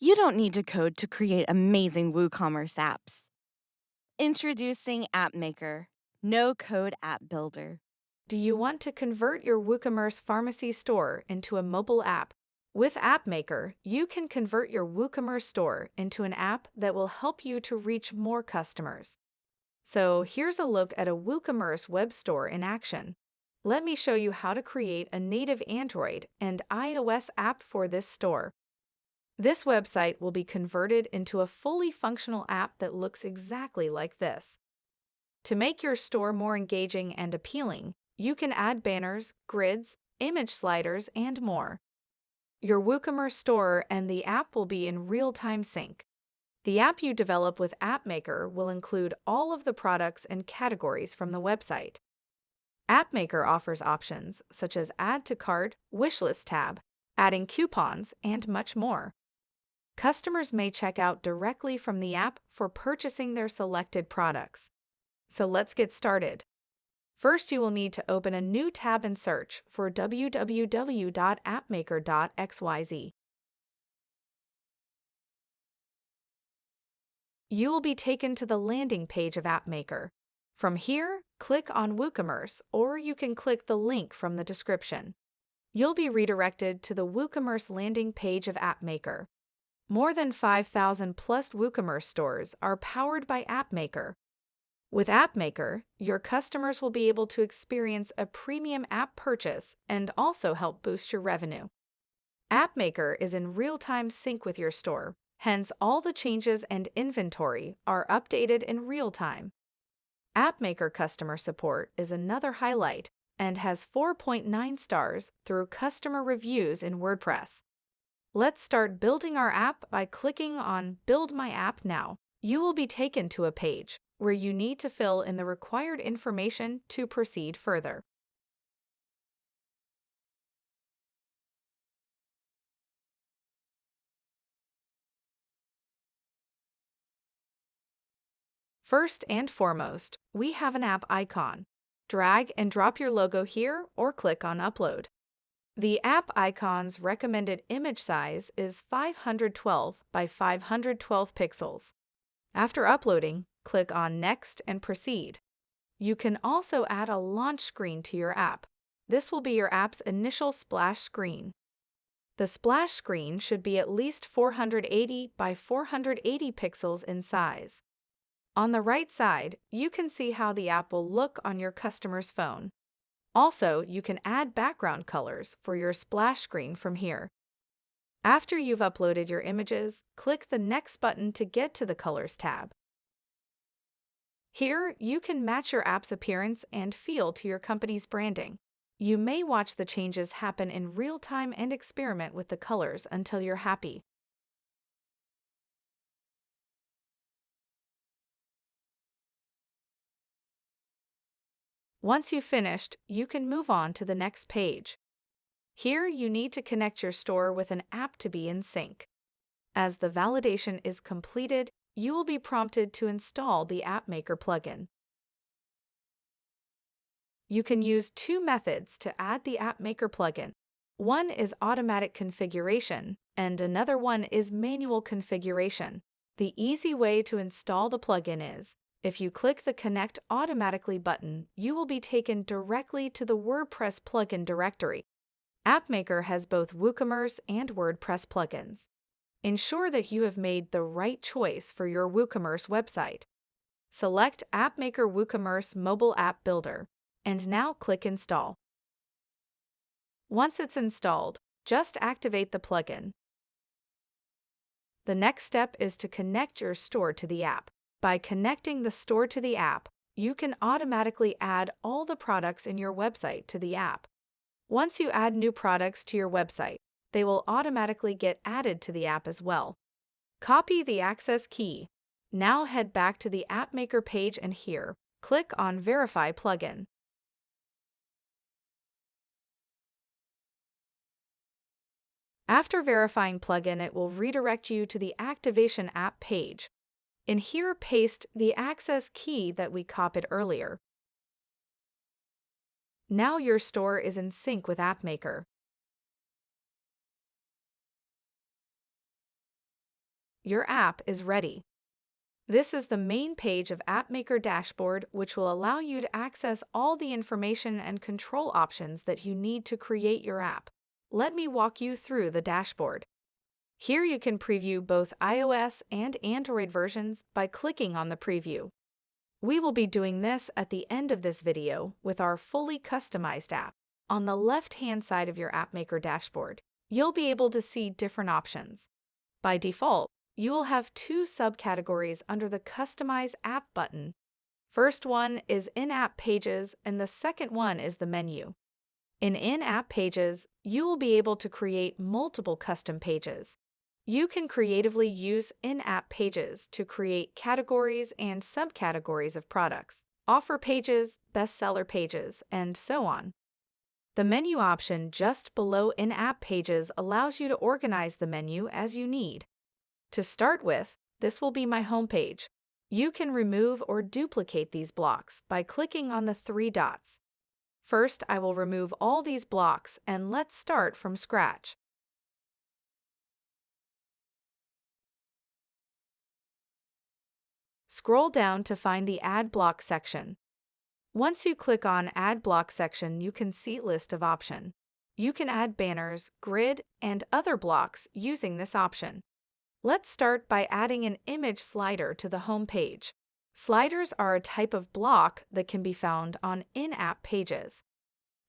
You don't need to code to create amazing WooCommerce apps. Introducing Appmaker, no-code app builder. Do you want to convert your WooCommerce pharmacy store into a mobile app? With Appmaker, you can convert your WooCommerce store into an app that will help you to reach more customers. So here's a look at a WooCommerce web store in action. Let me show you how to create a native Android and iOS app for this store. This website will be converted into a fully functional app that looks exactly like this. To make your store more engaging and appealing, you can add banners, grids, image sliders, and more. Your WooCommerce store and the app will be in real-time sync. The app you develop with Appmaker will include all of the products and categories from the website. Appmaker offers options such as Add to Cart, Wishlist tab, adding coupons, and much more. Customers may check out directly from the app for purchasing their selected products. So let's get started. First, you will need to open a new tab and search for www.appmaker.xyz. You will be taken to the landing page of Appmaker. From here, click on Woocommerce, or you can click the link from the description. You'll be redirected to the Woocommerce landing page of Appmaker. More than 5,000 plus Woocommerce stores are powered by Appmaker. With Appmaker, your customers will be able to experience a premium app purchase and also help boost your revenue. Appmaker is in real-time sync with your store, hence all the changes and inventory are updated in real time. Appmaker customer support is another highlight and has 4.9 stars through customer reviews in WordPress. Let's start building our app by clicking on Build My App Now. You will be taken to a page where you need to fill in the required information to proceed further. First and foremost, we have an app icon. Drag and drop your logo here or click on Upload. The app icon's recommended image size is 512 by 512 pixels. After uploading, click on Next and Proceed. You can also add a launch screen to your app. This will be your app's initial splash screen. The splash screen should be at least 480 by 480 pixels in size. On the right side, you can see how the app will look on your customer's phone. Also, you can add background colors for your splash screen from here. After you've uploaded your images, click the Next button to get to the Colors tab. Here, you can match your app's appearance and feel to your company's branding. You may watch the changes happen in real time and experiment with the colors until you're happy. Once you've finished, you can move on to the next page. Here, you need to connect your store with an app to be in sync. As the validation is completed, you will be prompted to install the Appmaker plugin. You can use two methods to add the Appmaker plugin. One is automatic configuration, and another one is manual configuration. The easy way to install the plugin is, if you click the Connect Automatically button, you will be taken directly to the WordPress plugin directory. Appmaker has both WooCommerce and WordPress plugins. Ensure that you have made the right choice for your WooCommerce website. Select Appmaker WooCommerce Mobile App Builder, and now click Install. Once it's installed, just activate the plugin. The next step is to connect your store to the app. By connecting the store to the app, you can automatically add all the products in your website to the app. Once you add new products to your website, they will automatically get added to the app as well. Copy the access key. Now head back to the Appmaker page and here, click on Verify Plugin. After verifying plugin, it will redirect you to the Activation App page. In here, paste the access key that we copied earlier. Now your store is in sync with Appmaker. your app is ready. This is the main page of Appmaker Dashboard, which will allow you to access all the information and control options that you need to create your app. Let me walk you through the dashboard. Here you can preview both iOS and Android versions by clicking on the preview. We will be doing this at the end of this video with our fully customized app. On the left-hand side of your Appmaker dashboard, you'll be able to see different options. By default, you will have two subcategories under the Customize App button. First one is In-App Pages, and the second one is the menu. In In-App Pages, you will be able to create multiple custom pages. You can creatively use in-app pages to create categories and subcategories of products, offer pages, bestseller pages, and so on. The menu option just below in-app pages allows you to organize the menu as you need. To start with, this will be my homepage. You can remove or duplicate these blocks by clicking on the three dots. First, I will remove all these blocks, and let's start from scratch. Scroll down to find the Add Block section. Once you click on Add Block section, you can see list of options. You can add banners, grid, and other blocks using this option. Let's start by adding an image slider to the home page. Sliders are a type of block that can be found on in-app pages.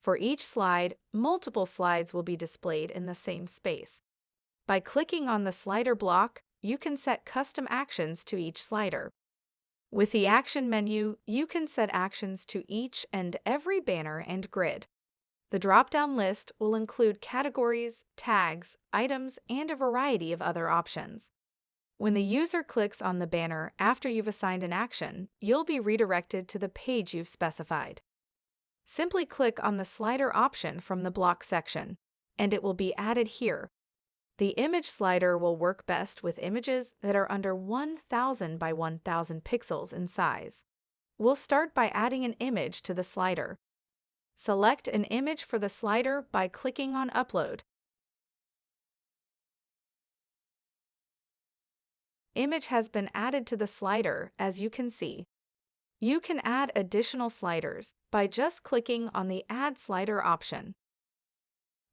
For each slide, multiple slides will be displayed in the same space. By clicking on the slider block, you can set custom actions to each slider. With the Action menu, you can set actions to each and every banner and grid. The drop-down list will include categories, tags, items, and a variety of other options. When the user clicks on the banner after you've assigned an action, you'll be redirected to the page you've specified. Simply click on the slider option from the block section, and it will be added here. The image slider will work best with images that are under 1000 by 1000 pixels in size. We'll start by adding an image to the slider. Select an image for the slider by clicking on Upload. Image has been added to the slider, as you can see. You can add additional sliders by just clicking on the Add Slider option.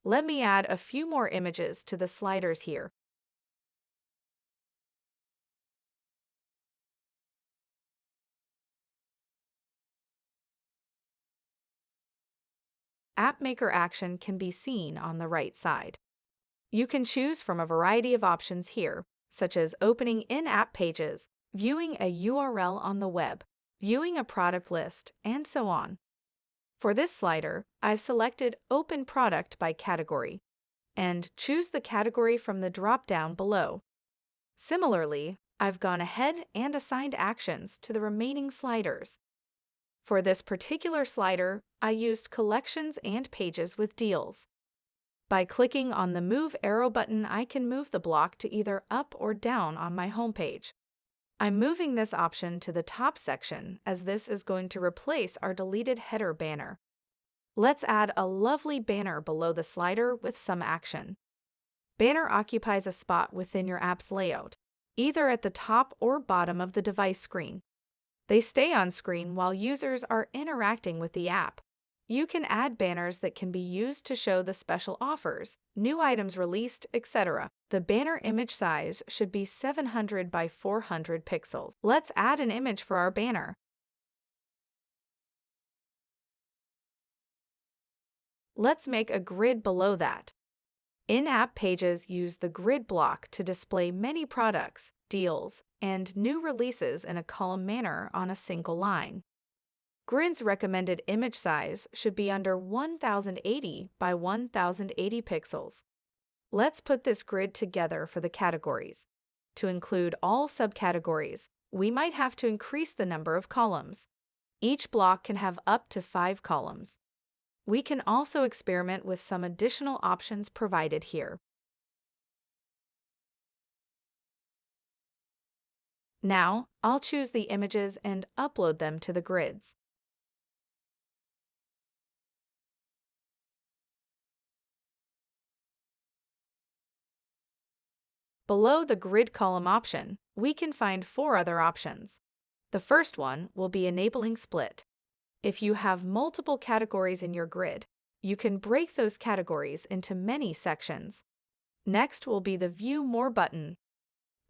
Let me add a few more images to the sliders here. Appmaker action can be seen on the right side. You can choose from a variety of options here, such as opening in-app pages, viewing a URL on the web, viewing a product list, and so on. For this slider, I've selected Open Product by Category, and choose the category from the drop-down below. Similarly, I've gone ahead and assigned actions to the remaining sliders. For this particular slider, I used Collections and Pages with Deals. By clicking on the Move arrow button, I can move the block to either up or down on my homepage. I'm moving this option to the top section as this is going to replace our deleted header banner. Let's add a lovely banner below the slider with some action. Banner occupies a spot within your app's layout, either at the top or bottom of the device screen. They stay on screen while users are interacting with the app. You can add banners that can be used to show the special offers, new items released, etc. The banner image size should be 700 by 400 pixels. Let's add an image for our banner. Let's make a grid below that. In-app pages use the grid block to display many products, deals, and new releases in a column manner on a single line. Grid's recommended image size should be under 1080 by 1080 pixels. Let's put this grid together for the categories. To include all subcategories, we might have to increase the number of columns. Each block can have up to 5 columns. We can also experiment with some additional options provided here. Now, I'll choose the images and upload them to the grids. Below the grid column option, we can find 4 other options. The first one will be enabling split. If you have multiple categories in your grid, you can break those categories into many sections. Next will be the View More button.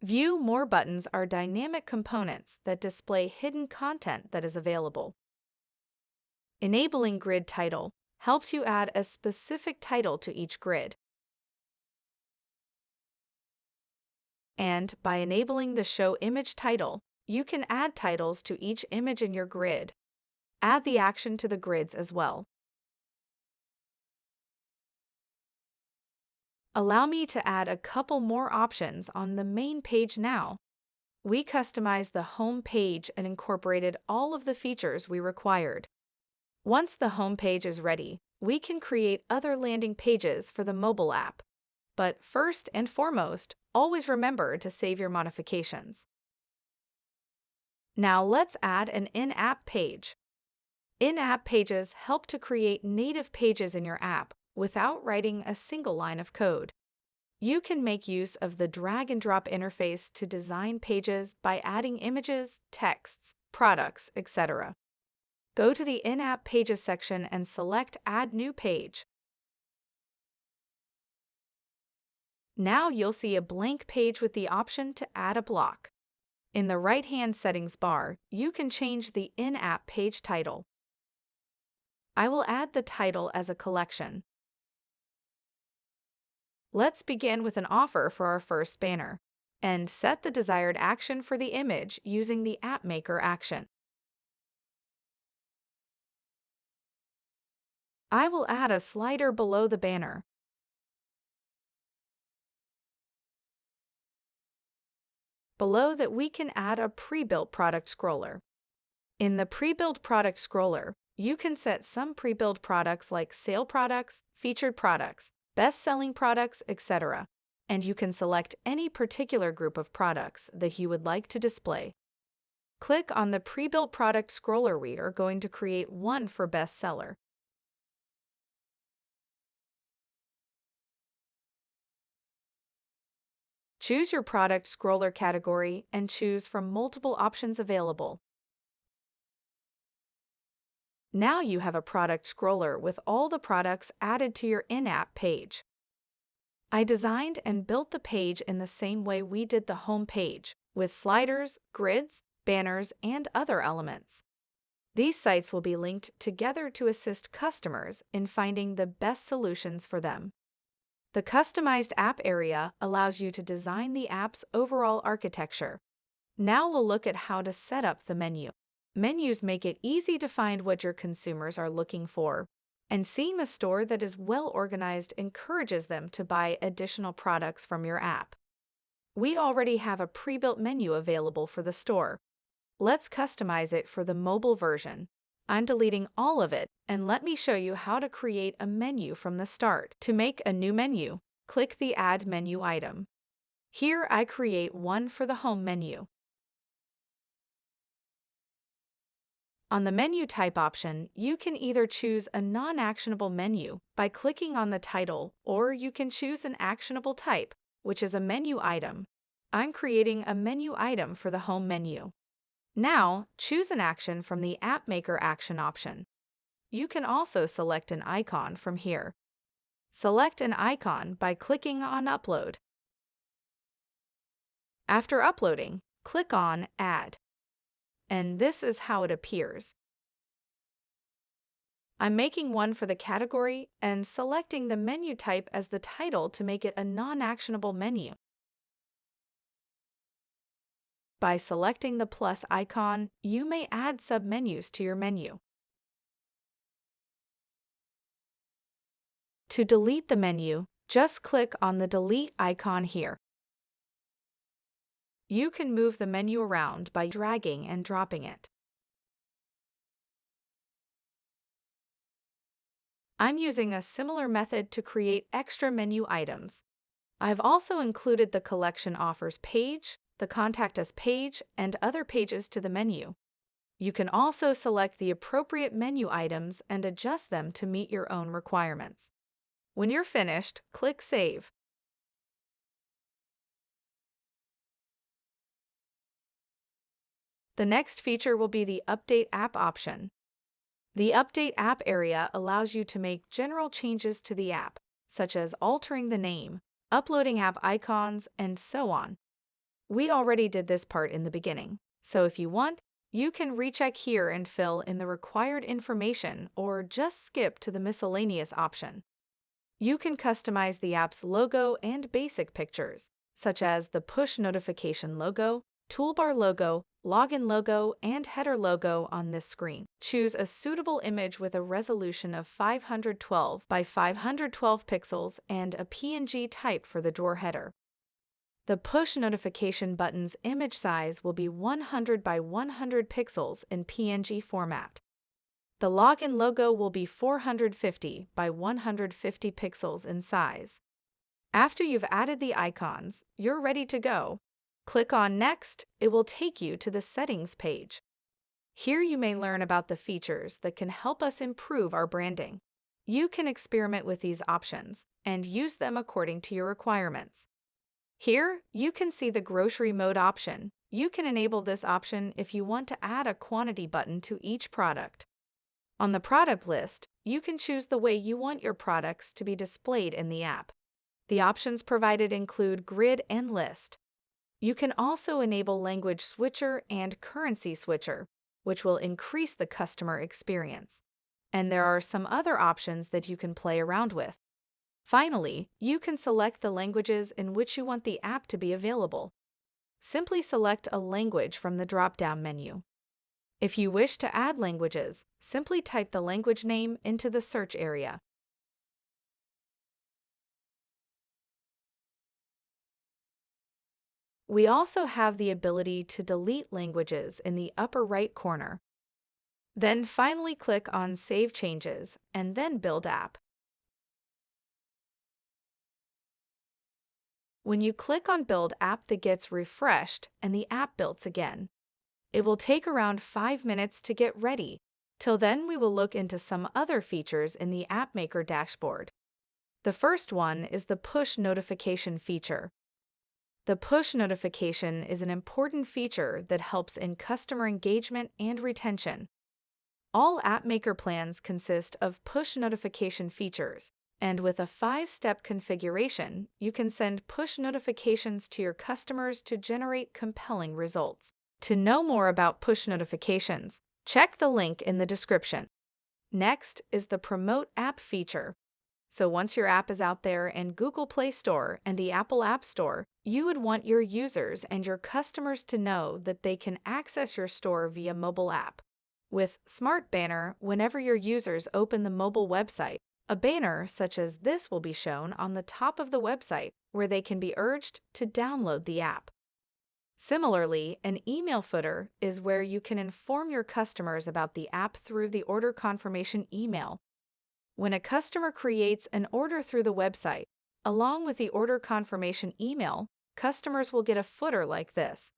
View More buttons are dynamic components that display hidden content that is available. Enabling grid title helps you add a specific title to each grid. And by enabling the Show Image Title, you can add titles to each image in your grid. Add the action to the grids as well. Allow me to add a couple more options on the main page now. We customized the home page and incorporated all of the features we required. Once the home page is ready, we can create other landing pages for the mobile app. But first and foremost, always remember to save your modifications. Now let's add an in-app page. In-app pages help to create native pages in your app without writing a single line of code. You can make use of the drag-and-drop interface to design pages by adding images, texts, products, etc. Go to the In-App Pages section and select Add New Page. Now you'll see a blank page with the option to add a block. In the right-hand settings bar, you can change the in-app page title. I will add the title as a collection. Let's begin with an offer for our first banner, and set the desired action for the image using the Appmaker action. I will add a slider below the banner. Below that, we can add a pre-built product scroller. In the pre-built product scroller, you can set some pre-built products like sale products, featured products, best-selling products, etc. And you can select any particular group of products that you would like to display. Click on the pre-built product scroller. We are going to create one for bestseller. Choose your product scroller category and choose from multiple options available. Now you have a product scroller with all the products added to your in-app page. I designed and built the page in the same way we did the home page, with sliders, grids, banners, and other elements. These sites will be linked together to assist customers in finding the best solutions for them. The customized app area allows you to design the app's overall architecture. Now we'll look at how to set up the menu. Menus make it easy to find what your consumers are looking for, and seeing a store that is well organized encourages them to buy additional products from your app. We already have a pre-built menu available for the store. Let's customize it for the mobile version. I'm deleting all of it, and let me show you how to create a menu from the start. To make a new menu, click the Add Menu item. Here I create one for the home menu. On the Menu Type option, you can either choose a non-actionable menu by clicking on the title, or you can choose an actionable type, which is a menu item. I'm creating a menu item for the home menu. Now, choose an action from the Appmaker action option. You can also select an icon from here. Select an icon by clicking on Upload. After uploading, click on Add. And this is how it appears. I'm making one for the category and selecting the menu type as the title to make it a non-actionable menu. By selecting the plus icon, you may add submenus to your menu. To delete the menu, just click on the delete icon here. You can move the menu around by dragging and dropping it. I'm using a similar method to create extra menu items. I've also included the Collection Offers page, the Contact Us page, and other pages to the menu. You can also select the appropriate menu items and adjust them to meet your own requirements. When you're finished, click Save. The next feature will be the Update App option. The Update App area allows you to make general changes to the app, such as altering the name, uploading app icons, and so on. We already did this part in the beginning, so if you want, you can recheck here and fill in the required information or just skip to the miscellaneous option. You can customize the app's logo and basic pictures, such as the push notification logo, toolbar logo, login logo, and header logo on this screen. Choose a suitable image with a resolution of 512 by 512 pixels and a PNG type for the drawer header. The push notification button's image size will be 100 by 100 pixels in PNG format. The login logo will be 450 by 150 pixels in size. After you've added the icons, you're ready to go. Click on Next. It will take you to the Settings page. Here you may learn about the features that can help us improve our branding. You can experiment with these options and use them according to your requirements. Here, you can see the grocery mode option. You can enable this option if you want to add a quantity button to each product. On the product list, you can choose the way you want your products to be displayed in the app. The options provided include grid and list. You can also enable language switcher and currency switcher, which will increase the customer experience. And there are some other options that you can play around with. Finally, you can select the languages in which you want the app to be available. Simply select a language from the drop-down menu. If you wish to add languages, simply type the language name into the search area. We also have the ability to delete languages in the upper right corner. Then finally click on Save Changes and then Build App. When you click on Build App, that gets refreshed and the app builds again. It will take around 5 minutes to get ready. Till then, we will look into some other features in the Appmaker Dashboard. The first one is the push notification feature. The push notification is an important feature that helps in customer engagement and retention. All Appmaker plans consist of push notification features, and with a 5-step configuration, you can send push notifications to your customers to generate compelling results. To know more about push notifications, check the link in the description. Next is the Promote App feature. So once your app is out there in Google Play Store and the Apple App Store, you would want your users and your customers to know that they can access your store via mobile app. With Smart Banner, whenever your users open the mobile website, a banner such as this will be shown on the top of the website where they can be urged to download the app. Similarly, an email footer is where you can inform your customers about the app through the order confirmation email. When a customer creates an order through the website, along with the order confirmation email, customers will get a footer like this.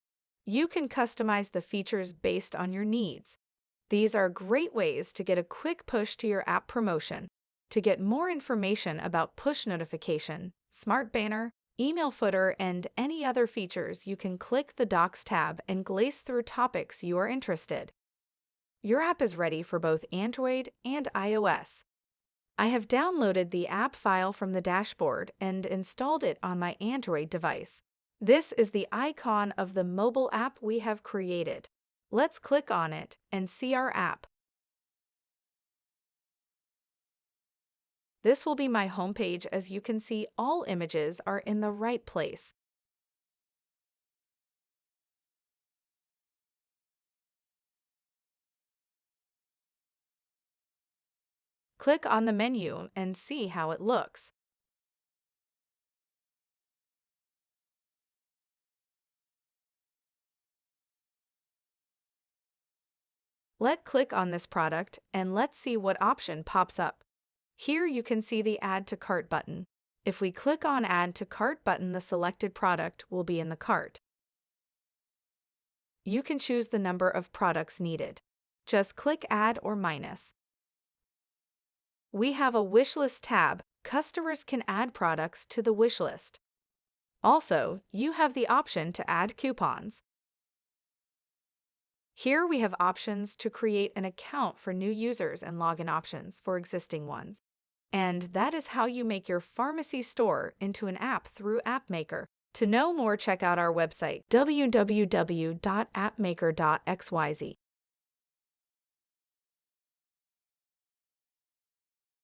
You can customize the features based on your needs. These are great ways to get a quick push to your app promotion. To get more information about push notification, Smart Banner, email footer, and any other features, you can click the Docs tab and glaze through topics you are interested. Your app is ready for both Android and iOS. I have downloaded the app file from the dashboard and installed it on my Android device. This is the icon of the mobile app we have created. Let's click on it and see our app. This will be my homepage. As you can see, all images are in the right place. Click on the menu and see how it looks. Let's click on this product and let's see what option pops up. Here you can see the Add to Cart button. If we click on Add to Cart button, the selected product will be in the cart. You can choose the number of products needed. Just click Add or Minus. We have a Wishlist tab. Customers can add products to the wish list. Also, you have the option to add coupons. Here we have options to create an account for new users and login options for existing ones. And that is how you make your pharmacy store into an app through Appmaker. To know more, check out our website, www.appmaker.xyz.